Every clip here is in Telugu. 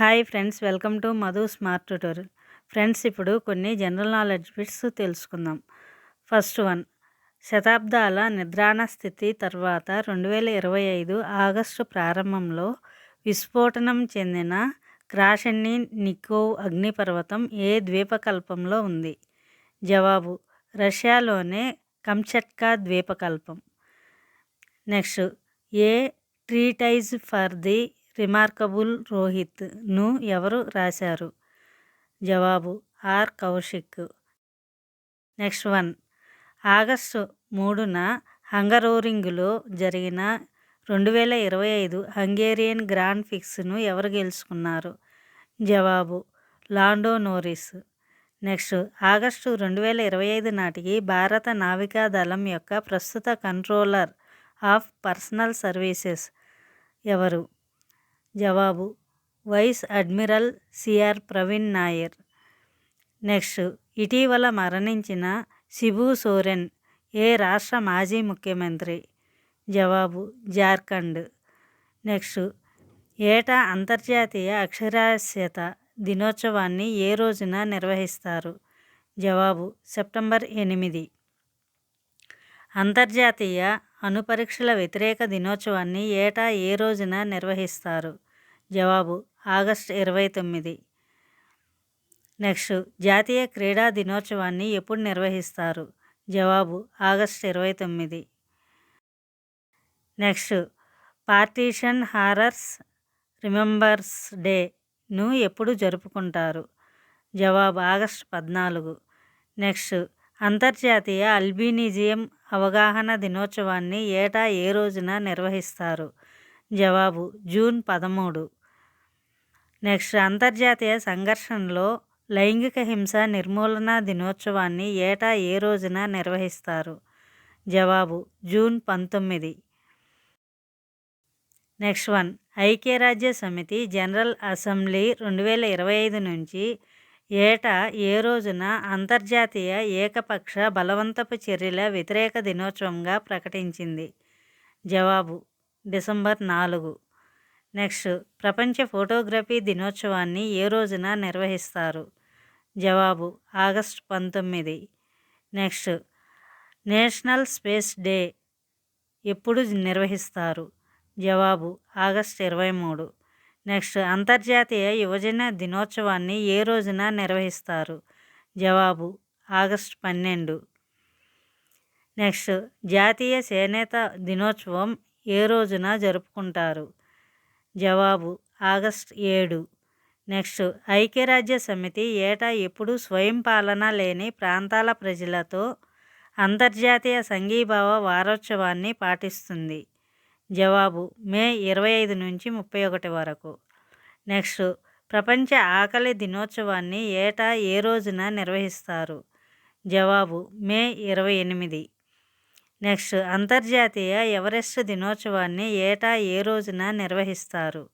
Hi friends, welcome to Madhu smart tutorial. Friends, ఇప్పుడు కొన్ని జనరల్ నాలెడ్జ్ బిట్స్ తెలుసుకుందాం. ఫస్ట్ వన్, శతాబ్దాల నిద్రాణ స్థితి తర్వాత 2025 ఆగస్టు ప్రారంభంలో విస్ఫోటనం చెందిన క్రాషెన్నికోవ్ అగ్నిపర్వతం ఏ ద్వీపకల్పంలో ఉంది? జవాబు, రష్యాలోనే కంచట్కా ద్వీపకల్పం. Next, a treatise for the remarkable రోహిత్ను ఎవరు రాశారు? జవాబు, R Kaushik. Next one, August 3న హంగరోరింగ్లో జరిగిన 2025 హంగేరియన్ గ్రాండ్ ప్రిక్స్ను ఎవరు గెలుచుకున్నారు? జవాబు, లాండో నోరిస్. నెక్స్ట్, ఆగస్టు 2025 నాటికి భారత నావికా దళం యొక్క ప్రస్తుత కంట్రోలర్ ఆఫ్ పర్సనల్ సర్వీసెస్ ఎవరు? జవాబు, vice admiral CR Praveen Nair. Next, ఇటీవల మరణించిన శిబు సోరెన్ ఏ రాష్ట్ర మాజీ ముఖ్యమంత్రి? జవాబు, జార్ఖండ్. నెక్స్ట్, ఏటా అంతర్జాతీయ అక్షరాస్యత దినోత్సవాన్ని ఏ రోజున నిర్వహిస్తారు? జవాబు, సెప్టెంబర్ 8. అంతర్జాతీయ అణుపరీక్షల వ్యతిరేక దినోత్సవాన్ని ఏటా ఏ రోజున నిర్వహిస్తారు? జవాబు, ఆగస్టు 29. నెక్స్ట్, జాతీయ క్రీడా దినోత్సవాన్ని ఎప్పుడు నిర్వహిస్తారు? జవాబు, August 29. Next, partition horrors remembers డేను ఎప్పుడు జరుపుకుంటారు? జవాబు, ఆగస్టు 14. నెక్స్ట్, అంతర్జాతీయ అల్బినిజం అవగాహన దినోత్సవాన్ని ఏటా ఏ రోజున నిర్వహిస్తారు? జవాబు, జూన్ 13. నెక్స్ట్, అంతర్జాతీయ సంఘర్షణలో లైంగిక హింస నిర్మూలన దినోత్సవాన్ని ఏటా ఏ రోజున నిర్వహిస్తారు? జవాబు, జూన్ 19. నెక్స్ట్ వన్, ఐక్యరాజ్య సమితి జనరల్ అసెంబ్లీ 2025 నుంచి ఏటా ఏ రోజున అంతర్జాతీయ ఏకపక్ష బలవంతపు చర్యల వ్యతిరేక దినోత్సవంగా ప్రకటించింది? జవాబు, డిసెంబర్ 4. నెక్స్ట్, ప్రపంచ ఫోటోగ్రఫీ దినోత్సవాన్ని ఏ రోజున నిర్వహిస్తారు? జవాబు, August 19. Next, national space day ఎప్పుడు నిర్వహిస్తారు? జవాబు, ఆగస్టు 23. నెక్స్ట్, అంతర్జాతీయ యువజన దినోత్సవాన్ని ఏ రోజున నిర్వహిస్తారు? జవాబు, ఆగస్టు 12. నెక్స్ట్, జాతీయ చేనేత దినోత్సవం ఏ రోజున జరుపుకుంటారు? జవాబు, ఆగస్టు 7. నెక్స్ట్, ఐక్యరాజ్య సమితి ఏటా ఎప్పుడు స్వయం పాలన లేని ప్రాంతాల ప్రజలతో అంతర్జాతీయ సంఘీభావ వారోత్సవాన్ని పాటిస్తుంది? జవాబు, మే 25 నుంచి 31 వరకు. నెక్స్ట్, ప్రపంచ ఆకలి దినోత్సవాన్ని ఏటా ఏ రోజున నిర్వహిస్తారు? జవాబు, మే 28. నెక్స్ట్, అంతర్జాతీయ ఎవరెస్ట్ దినోత్సవాన్ని ఏటా ఏ రోజున నిర్వహిస్తారు?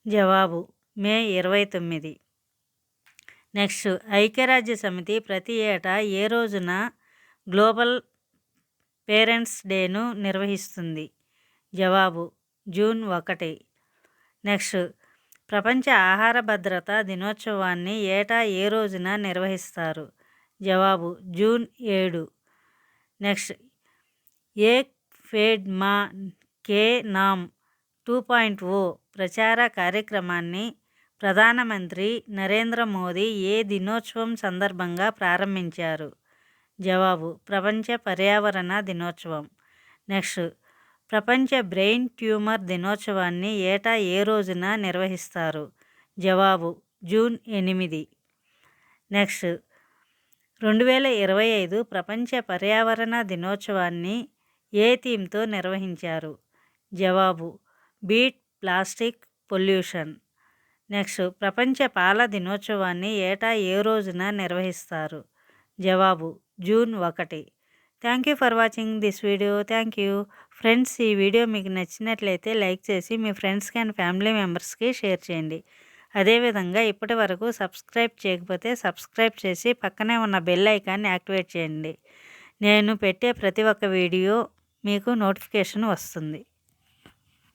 జవాబు, మే 29. నెక్స్ట్, ఐక్యరాజ్య సమితి ప్రతి ఏటా ఏ రోజున గ్లోబల్ పేరెంట్స్ డేను నిర్వహిస్తుంది? జవాబు, జూన్ 1. నెక్స్ట్, ప్రపంచ ఆహార భద్రత దినోత్సవాన్ని ఏటా ఏ రోజున నిర్వహిస్తారు? జవాబు, జూన్ 7. నెక్స్ట్, ఏక్ పేడ్ మా కే నామ్ 2.0 ప్రచార కార్యక్రమాన్ని ప్రధానమంత్రి నరేంద్ర మోదీ ఏ దినోత్సవం సందర్భంగా ప్రారంభించారు? జవాబు, ప్రపంచ పర్యావరణ దినోత్సవం. నెక్స్ట్, ప్రపంచ బ్రెయిన్ ట్యూమర్ దినోత్సవాన్ని ఏటా ఏ రోజున నిర్వహిస్తారు? జవాబు, జూన్ 8. నెక్స్ట్, 2025 ప్రపంచ పర్యావరణ దినోత్సవాన్ని ఏ థీమ్తో నిర్వహించారు? జవాబు, బీట్ ప్లాస్టిక్ పొల్యూషన్. నెక్స్ట్, ప్రపంచ పాల దినోత్సవాన్ని ఏటా ఏ రోజున నిర్వహిస్తారు? జవాబు, June 1. Thank you for watching this video. Thank you friends. ఈ వీడియో మీకు నచ్చినట్లయితే లైక్ చేసి మీ ఫ్రెండ్స్కి అండ్ ఫ్యామిలీ మెంబర్స్కి షేర్ చేయండి. అదేవిధంగా ఇప్పటి వరకు సబ్స్క్రైబ్ చేయకపోతే సబ్స్క్రైబ్ చేసి పక్కనే ఉన్న బెల్ ఐకాన్ని యాక్టివేట్ చేయండి. నేను పెట్టే ప్రతి ఒక్క వీడియో మీకు నోటిఫికేషన్ వస్తుంది.